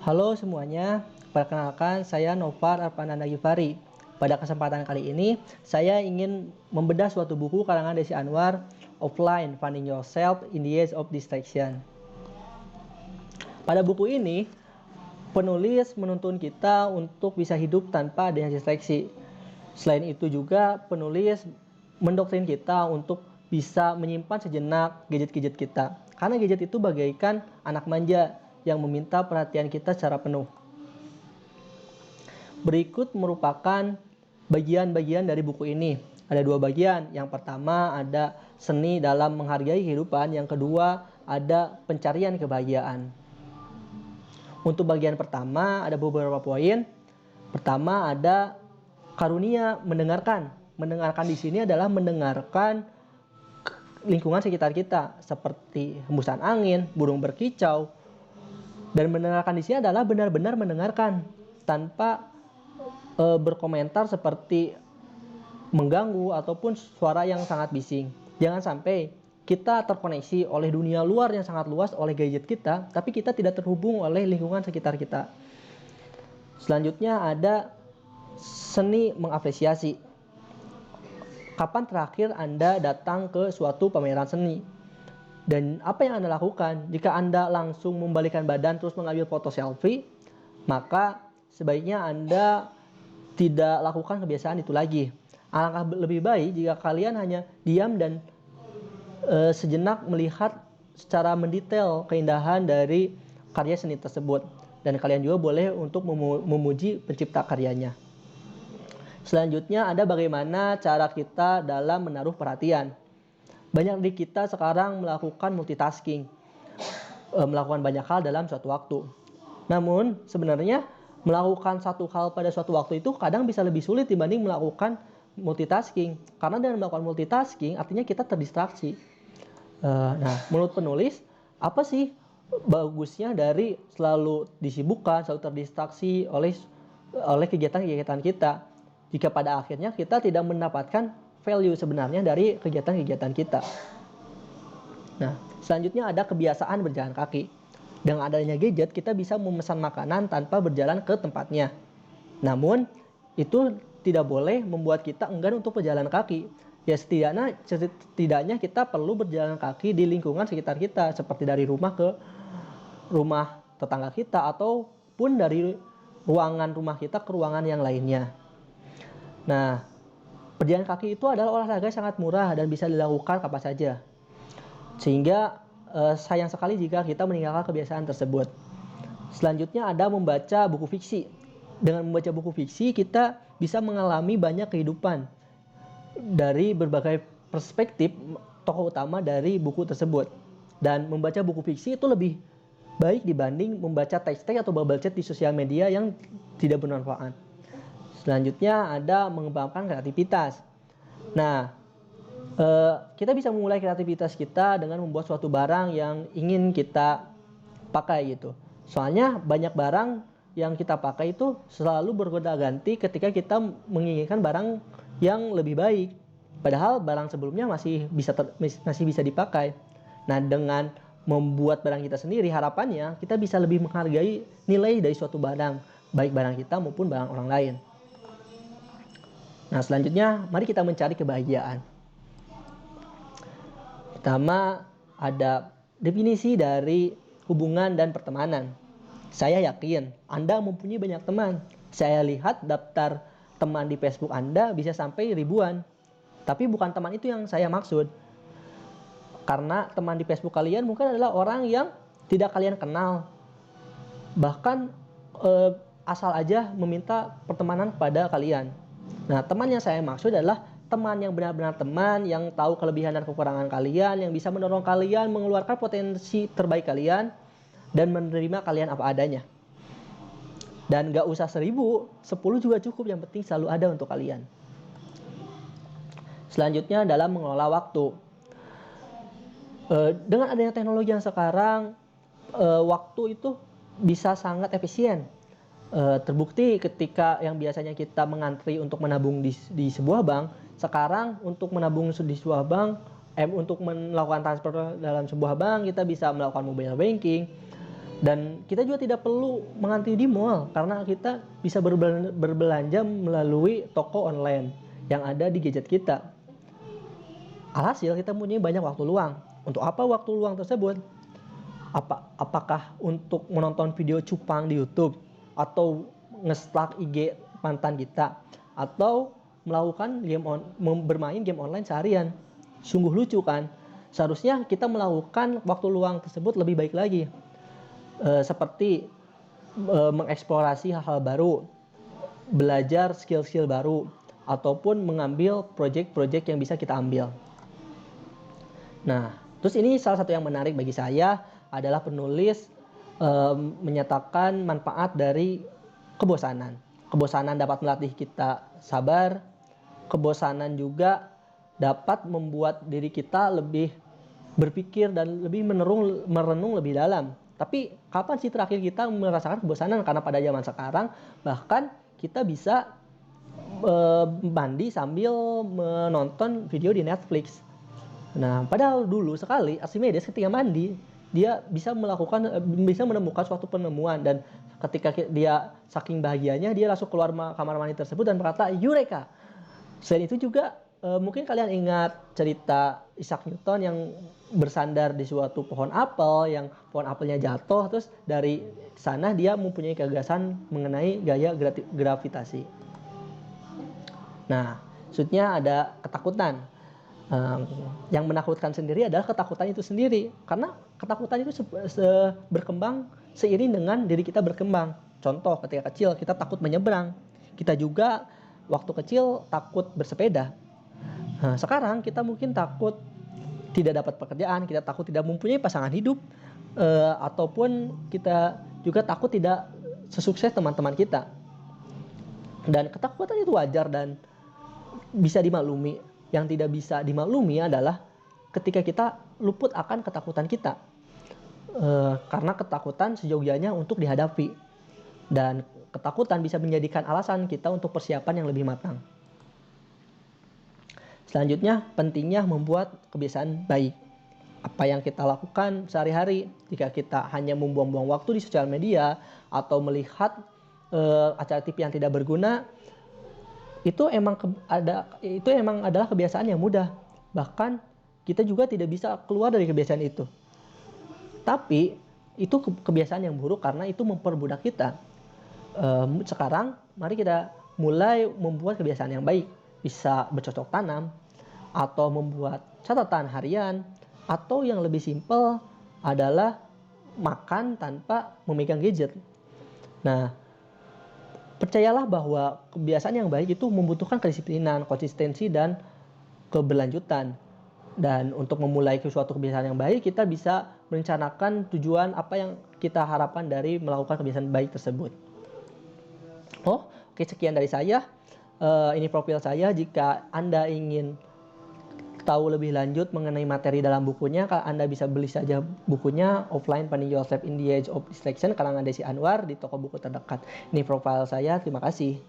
Halo semuanya, perkenalkan saya Novar Arpananda Givari. Pada kesempatan kali ini, saya ingin membedah suatu buku karangan Desi Anwar, Offline, Finding Yourself in the Age of Distraction. Pada buku ini, penulis menuntun kita untuk bisa hidup tanpa adanya distraksi. Selain itu juga penulis mendoktrin kita untuk bisa menyimpan sejenak gadget-gadget kita. Karena gadget itu bagaikan anak manja yang meminta perhatian kita secara penuh. Berikut merupakan bagian-bagian dari buku ini. Ada dua bagian. Yang pertama ada seni dalam menghargai kehidupan. Yang kedua ada pencarian kebahagiaan. Untuk bagian pertama ada beberapa poin. Pertama ada karunia mendengarkan. Mendengarkan di sini adalah mendengarkan lingkungan sekitar kita seperti hembusan angin, burung berkicau. Dan mendengarkan di sini adalah benar-benar mendengarkan tanpa berkomentar seperti mengganggu ataupun suara yang sangat bising. Jangan sampai kita terkoneksi oleh dunia luar yang sangat luas oleh gadget kita, tapi kita tidak terhubung oleh lingkungan sekitar kita. Selanjutnya ada seni mengapresiasi. Kapan terakhir Anda datang ke suatu pameran seni? Dan apa yang Anda lakukan? Jika Anda langsung membalikkan badan terus mengambil foto selfie, maka sebaiknya Anda tidak lakukan kebiasaan itu lagi. Alangkah lebih baik jika kalian hanya diam dan sejenak melihat secara mendetail keindahan dari karya seni tersebut. Dan kalian juga boleh untuk memuji pencipta karyanya. Selanjutnya ada bagaimana cara kita dalam menaruh perhatian. Banyak dari kita sekarang melakukan multitasking, melakukan banyak hal dalam suatu waktu. Namun sebenarnya melakukan satu hal pada suatu waktu itu kadang bisa lebih sulit dibanding melakukan multitasking. Karena dengan melakukan multitasking artinya kita terdistraksi. Nah, menurut penulis, apa sih bagusnya dari selalu disibukkan, selalu terdistraksi oleh kegiatan-kegiatan kita, jika pada akhirnya kita tidak mendapatkan value sebenarnya dari kegiatan-kegiatan kita. Nah, selanjutnya ada kebiasaan berjalan kaki. Dengan adanya gadget, kita bisa memesan makanan tanpa berjalan ke tempatnya. Namun, itu tidak boleh membuat kita enggan untuk berjalan kaki. Ya setidaknya kita perlu berjalan kaki di lingkungan sekitar kita, seperti dari rumah ke rumah tetangga kita, ataupun dari ruangan rumah kita ke ruangan yang lainnya. Nah, berjalan kaki itu adalah olahraga sangat murah dan bisa dilakukan kapan saja. Sehingga sayang sekali jika kita meninggalkan kebiasaan tersebut. Selanjutnya ada membaca buku fiksi. Dengan membaca buku fiksi kita bisa mengalami banyak kehidupan dari berbagai perspektif tokoh utama dari buku tersebut. Dan membaca buku fiksi itu lebih baik dibanding membaca teks-teks atau bubble chat di sosial media yang tidak bermanfaat. Selanjutnya ada mengembangkan kreativitas. Nah, kita bisa memulai kreativitas kita dengan membuat suatu barang yang ingin kita pakai gitu. Soalnya banyak barang yang kita pakai itu selalu bergonta-ganti ketika kita menginginkan barang yang lebih baik. Padahal barang sebelumnya masih bisa dipakai. Nah, dengan membuat barang kita sendiri, harapannya kita bisa lebih menghargai nilai dari suatu barang, baik barang kita maupun barang orang lain. Nah, selanjutnya mari kita mencari kebahagiaan. Pertama, ada definisi dari hubungan dan pertemanan. Saya yakin Anda mempunyai banyak teman. Saya lihat daftar teman di Facebook Anda bisa sampai ribuan. Tapi bukan teman itu yang saya maksud. Karena teman di Facebook kalian mungkin adalah orang yang tidak kalian kenal. Bahkan asal aja meminta pertemanan kepada kalian. Nah, teman yang saya maksud adalah teman yang benar-benar teman, yang tahu kelebihan dan kekurangan kalian, yang bisa mendorong kalian mengeluarkan potensi terbaik kalian, dan menerima kalian apa adanya. Dan gak usah 1000, 10 juga cukup, yang penting selalu ada untuk kalian. Selanjutnya dalam mengelola waktu. Dengan adanya teknologi yang sekarang, waktu itu bisa sangat efisien. Terbukti ketika yang biasanya kita mengantri untuk menabung di sebuah bank, sekarang untuk menabung di sebuah bank, untuk melakukan transfer dalam sebuah bank, kita bisa melakukan mobile banking. Dan kita juga tidak perlu mengantri di mall karena kita bisa berbelanja melalui toko online yang ada di gadget kita. Alhasil kita punya banyak waktu luang. Untuk apa waktu luang tersebut? Apakah untuk menonton video cupang di YouTube, atau nge-stalk IG mantan kita, atau melakukan bermain game online seharian? Sungguh lucu kan? Seharusnya kita melakukan waktu luang tersebut lebih baik lagi. Seperti mengeksplorasi hal-hal baru, belajar skill-skill baru, ataupun mengambil project-project yang bisa kita ambil. Nah, terus ini salah satu yang menarik bagi saya adalah penulis menyatakan manfaat dari kebosanan. Kebosanan dapat melatih kita sabar. Kebosanan juga dapat membuat diri kita lebih berpikir dan lebih merenung lebih dalam. Tapi kapan sih terakhir kita merasakan kebosanan? Karena pada zaman sekarang bahkan kita bisa mandi sambil menonton video di Netflix. Nah, padahal dulu sekali Archimedes ketika mandi dia bisa menemukan suatu penemuan, dan ketika dia saking bahagianya dia langsung keluar kamar mandi tersebut dan berkata Eureka. Selain itu juga mungkin kalian ingat cerita Isaac Newton yang bersandar di suatu pohon apel, yang pohon apelnya jatuh, terus dari sana dia mempunyai gagasan mengenai gaya gravitasi. Nah, maksudnya ada ketakutan. Yang menakutkan sendiri adalah ketakutan itu sendiri, karena ketakutan itu berkembang seiring dengan diri kita berkembang. Contoh, ketika kecil kita takut menyeberang, kita juga waktu kecil takut bersepeda. Nah, sekarang kita mungkin takut tidak dapat pekerjaan, kita takut tidak mempunyai pasangan hidup, ataupun kita juga takut tidak sesukses teman-teman kita. Dan ketakutan itu wajar dan bisa dimaklumi. Yang tidak bisa dimaklumi adalah ketika kita luput akan ketakutan kita, karena ketakutan seyogyanya untuk dihadapi, dan ketakutan bisa menjadikan alasan kita untuk persiapan yang lebih matang. Selanjutnya, pentingnya membuat kebiasaan baik. Apa yang kita lakukan sehari-hari, jika kita hanya membuang-buang waktu di sosial media atau melihat acara TV yang tidak berguna, itu emang adalah kebiasaan yang mudah. Bahkan kita juga tidak bisa keluar dari kebiasaan itu. Tapi itu kebiasaan yang buruk karena itu memperbudak kita. Sekarang mari kita mulai membuat kebiasaan yang baik. Bisa bercocok tanam, atau membuat catatan harian, atau yang lebih simpel adalah makan tanpa memegang gadget. Nah, percayalah bahwa kebiasaan yang baik itu membutuhkan kedisiplinan, konsistensi, dan keberlanjutan. Dan untuk memulai suatu kebiasaan yang baik, kita bisa merencanakan tujuan apa yang kita harapkan dari melakukan kebiasaan baik tersebut. Oke, sekian dari saya. Ini profil saya. Jika Anda ingin tahu lebih lanjut mengenai materi dalam bukunya, Anda bisa beli saja bukunya Offline Finding Yourself in the Age of Distraction karangan Desi Anwar di toko buku terdekat. Ini profil saya. Terima kasih.